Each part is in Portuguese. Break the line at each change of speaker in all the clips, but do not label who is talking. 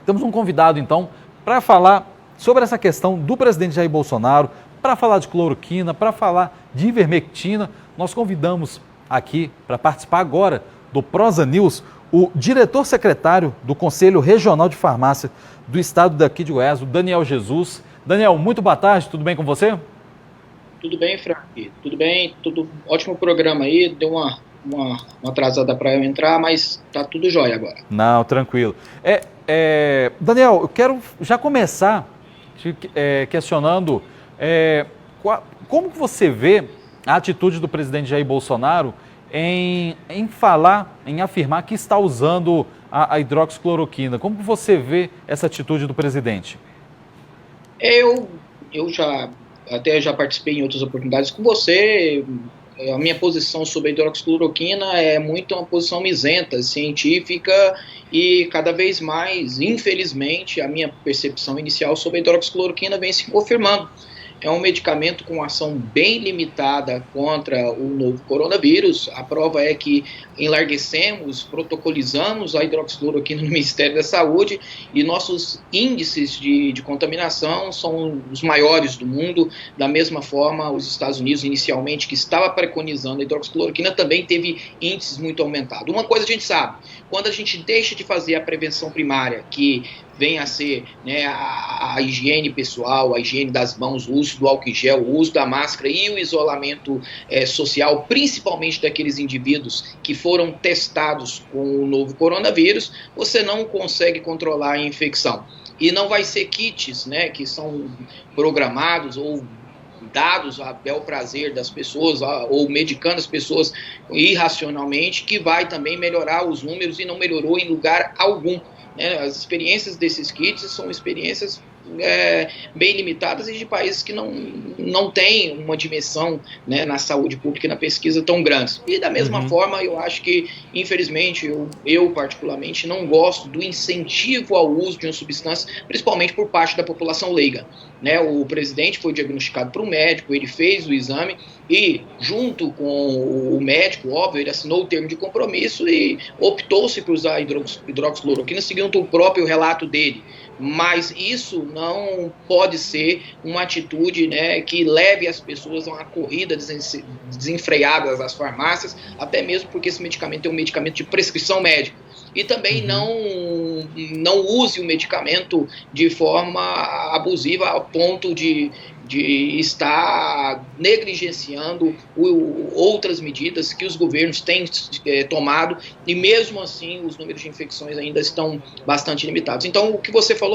Temos um convidado, então, para falar sobre essa questão do presidente Jair Bolsonaro, para falar de cloroquina, para falar de ivermectina. Nós convidamos aqui para participar agora do Prosa News o diretor-secretário do Conselho Regional de Farmácia do estado daqui de Goiás, o Daniel Jesus. Daniel, muito boa tarde, tudo bem com você?
Tudo bem, Frank, tudo bem, tudo ótimo programa aí, deu uma atrasada para eu entrar, mas tá tudo jóia agora.
Não, tranquilo. Daniel, eu quero já começar te questionando como que você vê a atitude do presidente Jair Bolsonaro em falar, em afirmar que está usando a hidroxicloroquina. Como que você vê essa atitude do presidente?
Eu já participei em outras oportunidades com você. A minha posição sobre a hidroxicloroquina é muito uma posição isenta, científica, e cada vez mais, infelizmente, a minha percepção inicial sobre a hidroxicloroquina vem se confirmando. É um medicamento com ação bem limitada contra o novo coronavírus. A prova é que enlarguecemos, protocolizamos a hidroxicloroquina no Ministério da Saúde e nossos índices de contaminação são os maiores do mundo. Da mesma forma, os Estados Unidos, inicialmente, que estava preconizando a hidroxicloroquina, também teve índices muito aumentados. Uma coisa a gente sabe, quando a gente deixa de fazer a prevenção primária, que vem a ser, né, a higiene pessoal, a higiene das mãos, o uso do álcool em gel, o uso da máscara e o isolamento social, principalmente daqueles indivíduos que foram testados com o novo coronavírus, você não consegue controlar a infecção. E não vai ser kits, né, que são programados ou dados a bel prazer das pessoas ou medicando as pessoas irracionalmente, que vai também melhorar os números e não melhorou em lugar algum. As experiências desses kits são experiências bem limitadas e de países que não têm uma dimensão, né, na saúde pública e na pesquisa tão grandes. E da mesma forma, eu acho que, infelizmente, eu particularmente não gosto do incentivo ao uso de uma substância, principalmente por parte da população leiga. Né? O presidente foi diagnosticado por um médico, ele fez o exame e, junto com o médico, óbvio, ele assinou o termo de compromisso e optou-se por usar a hidroxicloroquina, seguindo o próprio relato dele. Mas isso não pode ser uma atitude, né, que leve as pessoas a uma corrida desenfreada às farmácias, até mesmo porque esse medicamento é um medicamento de prescrição médica. E também não use o medicamento de forma abusiva ao ponto de estar negligenciando outras medidas que os governos têm tomado, e mesmo assim os números de infecções ainda estão bastante limitados. Então, o que você falou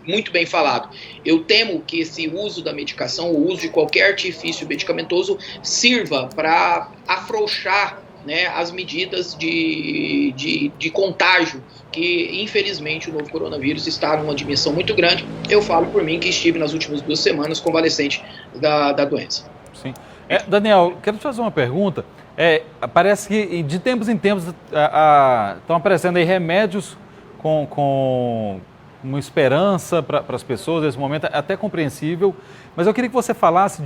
muito bem falado. Eu temo que esse uso da medicação, o uso de qualquer artifício medicamentoso, sirva para afrouxar, né, as medidas de contágio, que infelizmente o novo coronavírus está numa dimensão muito grande. Eu falo por mim que estive nas últimas 2 semanas convalescente da doença.
Sim. Daniel, quero te fazer uma pergunta. Parece que de tempos em tempos estão aparecendo aí remédios com uma esperança para as pessoas nesse momento, é até compreensível, mas eu queria que você falasse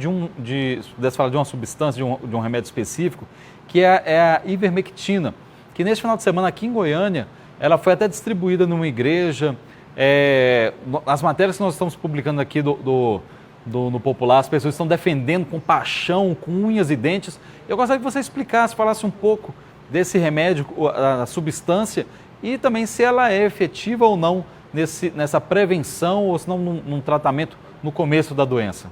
pudesse falar de uma substância, de um remédio específico, que é a ivermectina, que neste final de semana aqui em Goiânia, ela foi até distribuída numa igreja. As matérias que nós estamos publicando aqui no Popular, as pessoas estão defendendo com paixão, com unhas e dentes. Eu gostaria que você explicasse, falasse um pouco desse remédio, a substância, e também se ela é efetiva ou não nessa prevenção, ou se não num tratamento no começo da doença.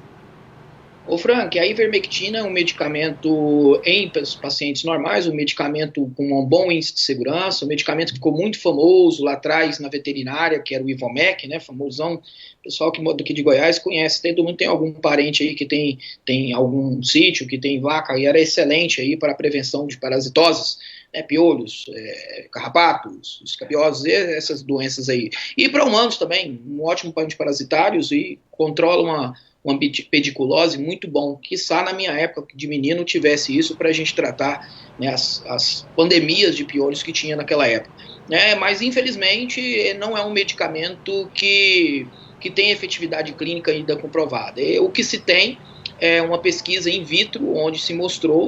Ô Frank, a ivermectina é um medicamento em pacientes normais, um medicamento com um bom índice de segurança, um medicamento que ficou muito famoso lá atrás na veterinária, que era o Ivomec, né, famosão. O pessoal que mora aqui de Goiás conhece, todo mundo tem algum parente aí que tem algum sítio, que tem vaca, e era excelente aí para a prevenção de parasitoses, né, piolhos, carrapatos, escabioses, essas doenças aí. E para humanos também, um ótimo para antiparasitários e controla uma pediculose muito bom. Quiçá na minha época de menino tivesse isso para a gente tratar, né, as pandemias de piolhos que tinha naquela época. Mas infelizmente não é um medicamento que tem efetividade clínica ainda comprovada. O que se tem é uma pesquisa in vitro onde se mostrou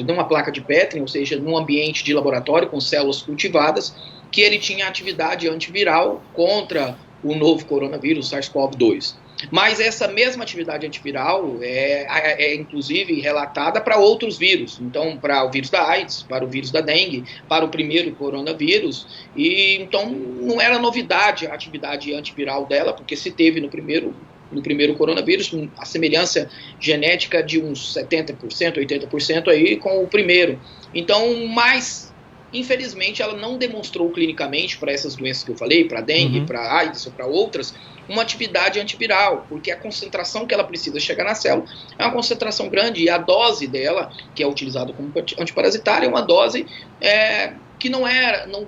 numa placa de Petri, ou seja, num ambiente de laboratório com células cultivadas, que ele tinha atividade antiviral contra o novo coronavírus, SARS-CoV-2. Mas essa mesma atividade antiviral é inclusive relatada para outros vírus. Então, para o vírus da AIDS, para o vírus da dengue, para o primeiro coronavírus. E então não era novidade a atividade antiviral dela, porque se teve no primeiro coronavírus, a semelhança genética de uns 70%, 80% aí com o primeiro. Então, mas infelizmente ela não demonstrou clinicamente para essas doenças que eu falei, para dengue, para AIDS ou para outras, uma atividade antiviral, porque a concentração que ela precisa chegar na célula é uma concentração grande, e a dose dela, que é utilizada como antiparasitária, é uma dose que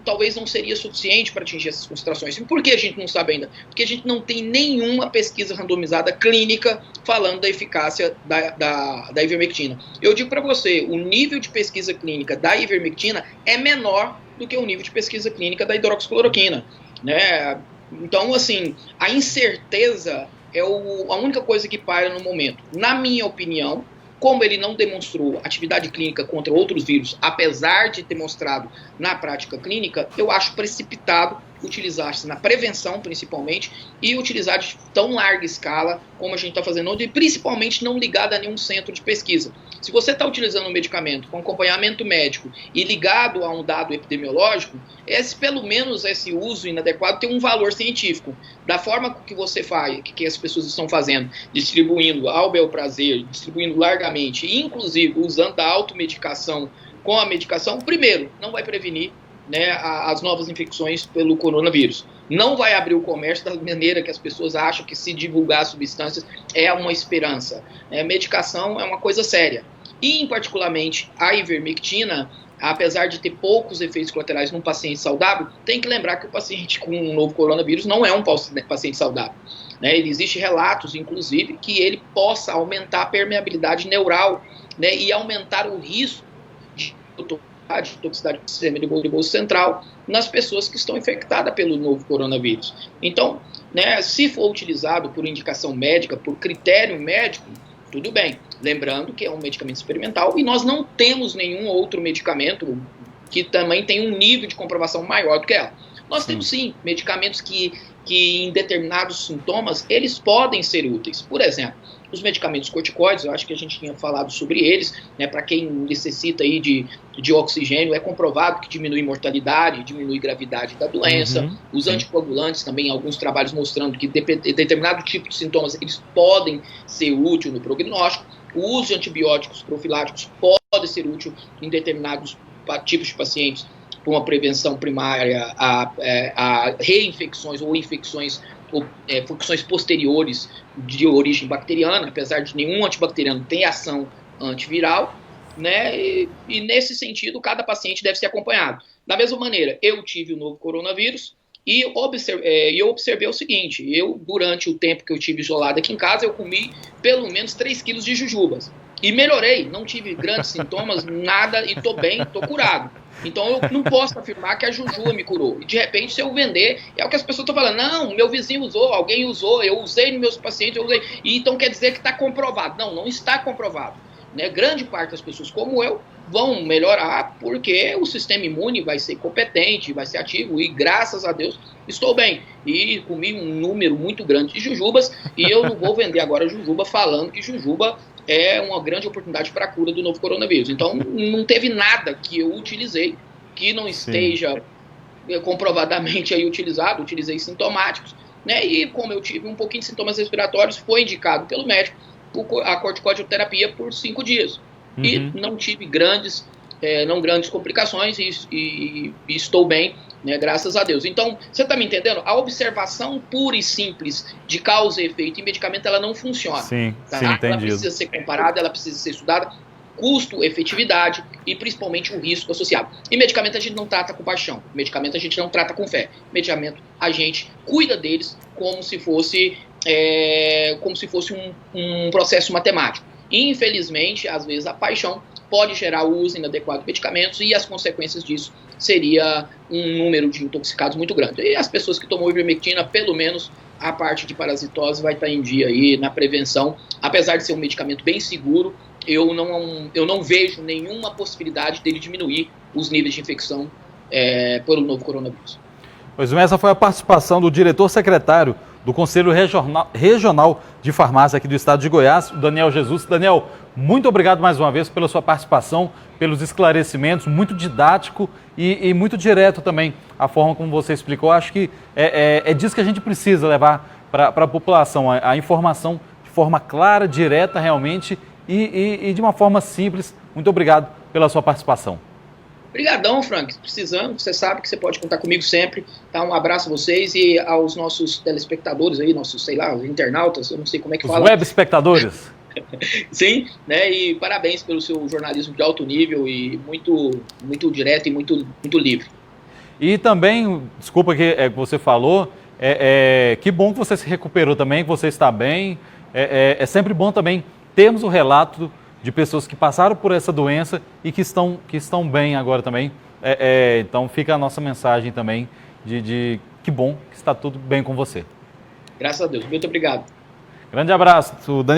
talvez não seria suficiente para atingir essas concentrações. E por que a gente não sabe ainda? Porque a gente não tem nenhuma pesquisa randomizada clínica falando da eficácia da ivermectina. Eu digo para você, o nível de pesquisa clínica da ivermectina é menor do que o nível de pesquisa clínica da hidroxicloroquina, né? Então, assim, a incerteza é a única coisa que paira no momento. Na minha opinião, como ele não demonstrou atividade clínica contra outros vírus, apesar de ter mostrado na prática clínica, eu acho precipitado utilizar-se na prevenção, principalmente, e utilizar de tão larga escala como a gente está fazendo hoje, e principalmente não ligado a nenhum centro de pesquisa. Se você está utilizando um medicamento com acompanhamento médico e ligado a um dado epidemiológico, pelo menos esse uso inadequado tem um valor científico. Da forma que você faz, que as pessoas estão fazendo, distribuindo ao bel prazer, distribuindo largamente, inclusive usando a automedicação com a medicação, primeiro, não vai prevenir, né, as novas infecções pelo coronavírus. Não vai abrir o comércio da maneira que as pessoas acham que se divulgar substâncias é uma esperança. Medicação é uma coisa séria. E, particularmente, a ivermectina, apesar de ter poucos efeitos colaterais num paciente saudável, tem que lembrar que o paciente com um novo coronavírus não é um paciente saudável. Existem relatos, inclusive, que ele possa aumentar a permeabilidade neural, né, e aumentar o risco de toxicidade do sistema nervoso central nas pessoas que estão infectadas pelo novo coronavírus. Então, né, se for utilizado por indicação médica, por critério médico, tudo bem. Lembrando que é um medicamento experimental e nós não temos nenhum outro medicamento que também tem um nível de comprovação maior do que ela. Nós temos sim medicamentos que em determinados sintomas eles podem ser úteis. Por exemplo, os medicamentos corticoides, eu acho que a gente tinha falado sobre eles, né, para quem necessita aí de oxigênio, é comprovado que diminui mortalidade, diminui gravidade da doença. Os anticoagulantes também, alguns trabalhos mostrando que determinado tipo de sintomas eles podem ser úteis no prognóstico. O uso de antibióticos profiláticos pode ser útil em determinados tipos de pacientes, para uma prevenção primária a reinfecções ou infecções posteriores de origem bacteriana, apesar de nenhum antibacteriano ter ação antiviral, né? E nesse sentido, cada paciente deve ser acompanhado. Da mesma maneira, eu tive o novo coronavírus e eu observei o seguinte: durante o tempo que eu tive isolado aqui em casa, eu comi pelo menos 3 quilos de jujubas. E melhorei, não tive grandes sintomas, nada, e estou bem, estou curado. Então eu não posso afirmar que a jujuba me curou. E de repente, se eu vender, é o que as pessoas estão falando. Não, meu vizinho usou, alguém usou, eu usei nos meus pacientes, eu usei. E então quer dizer que está comprovado. Não, não está comprovado. Né? Grande parte das pessoas como eu vão melhorar porque o sistema imune vai ser competente, vai ser ativo, e graças a Deus estou bem. E comi um número muito grande de jujubas, e eu não vou vender agora jujuba falando que jujuba é uma grande oportunidade para a cura do novo coronavírus. Então, não teve nada que eu utilizei que não esteja comprovadamente aí utilizado. Utilizei sintomáticos, né? E como eu tive um pouquinho de sintomas respiratórios, foi indicado pelo médico a corticoterapia por 5 dias. E não tive grandes complicações e estou bem, né, graças a Deus. Então, você está me entendendo? A observação pura e simples de causa e efeito em medicamento, ela não funciona.
Sim,
tá?
sim, entendido.
Ela precisa ser comparada, ela precisa ser estudada, custo, efetividade e principalmente o risco associado. E medicamento a gente não trata com paixão, medicamento a gente não trata com fé, medicamento a gente cuida deles como se fosse um processo matemático. Infelizmente, às vezes a paixão pode gerar o uso inadequado de medicamentos e as consequências disso seria um número de intoxicados muito grande. E as pessoas que tomam ivermectina, pelo menos a parte de parasitose vai estar em dia aí na prevenção. Apesar de ser um medicamento bem seguro, eu não vejo nenhuma possibilidade dele diminuir os níveis de infecção pelo novo coronavírus.
Pois bem, essa foi a participação do diretor-secretário do Conselho Regional de Farmácia aqui do estado de Goiás, o Daniel Jesus. Daniel, muito obrigado mais uma vez pela sua participação, pelos esclarecimentos, muito didático e muito direto também a forma como você explicou. Acho que é disso que a gente precisa levar para a população, a informação de forma clara, direta realmente e de uma forma simples. Muito obrigado pela sua participação.
Obrigadão, Frank. Precisando, você sabe que você pode contar comigo sempre. Tá? Um abraço a vocês e aos nossos telespectadores aí, nossos, sei lá, os internautas, eu não sei como é que fala.
Os web espectadores.
Sim, né? E parabéns pelo seu jornalismo de alto nível e muito, muito direto e muito livre.
E também, desculpa que você falou, que bom que você se recuperou também, que você está bem. É sempre bom também termos o relato de pessoas que passaram por essa doença e que estão bem agora também. Então fica a nossa mensagem também de que bom que está tudo bem com você.
Graças a Deus. Muito obrigado.
Grande abraço, Daniel.